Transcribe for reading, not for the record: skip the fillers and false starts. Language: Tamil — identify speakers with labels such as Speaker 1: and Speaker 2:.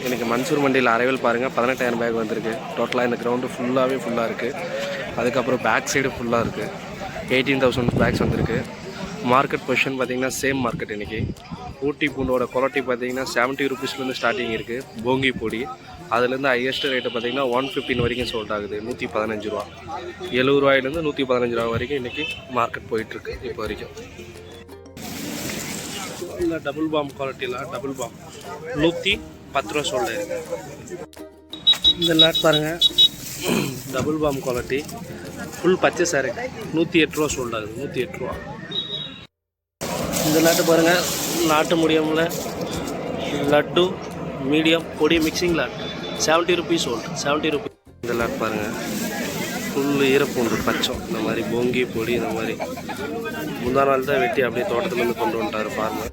Speaker 1: எனக்கு மன்சூர் மண்டியில் அரைவல் பாருங்கள் 18,000 பேக் வந்திருக்கு. டோட்டலாக இந்த கிரவுண்டு ஃபுல்லாக இருக்குது. அதுக்கப்புறம் பேக் சைடு ஃபுல்லாக இருக்குது. 18,000 பேக்ஸ் வந்திருக்கு. மார்க்கெட் பொசிஷன் பார்த்திங்கன்னா சேம் மார்க்கெட் இன்றைக்கி. ஊட்டி பூண்டோட குவாலிட்டி பார்த்திங்கன்னா 70 ருபீஸ்லேருந்து ஸ்டார்டிங் இருக்குது. போங்கி பொடி அதுலேருந்து ஹையஸ்ட் ரேட்டு பார்த்திங்கன்னா 115 வரைக்கும் சோல்ட் ஆகுது. 115 ரூபா. 70 ரூபாயிலேருந்து 115 ரூபா வரைக்கும் இன்றைக்கி மார்க்கெட் போயிட்டுருக்கு. இப்போ வரைக்கும் இல்லை டபுள் பாம் குவாலிட்டியில் டபுள் பாம் 110 ரூபா சோல்டு. இந்த லாட் பாருங்கள், டபுள் பாம் குவாலிட்டி ஃபுல் பச்சை சாரி 108 ரூபா சோல்ட் ஆகுது. 108 ரூபா. இந்த லாட்டு பாருங்கள், நாட்டு மீடியமில் லட்டு மீடியம் பொடி mixing lot 70 rupees sold. 70 rupees. இந்த லாட் பாருங்கள், ஃபுல் ஈரப்பூண்டு பச்சம். இந்த மாதிரி போங்கி பொடி இந்த மாதிரி முந்தா நாள் தான் வெட்டி அப்படியே தோட்டத்துலேருந்து கொண்டு வந்துட்டார் ஃபார்மர்.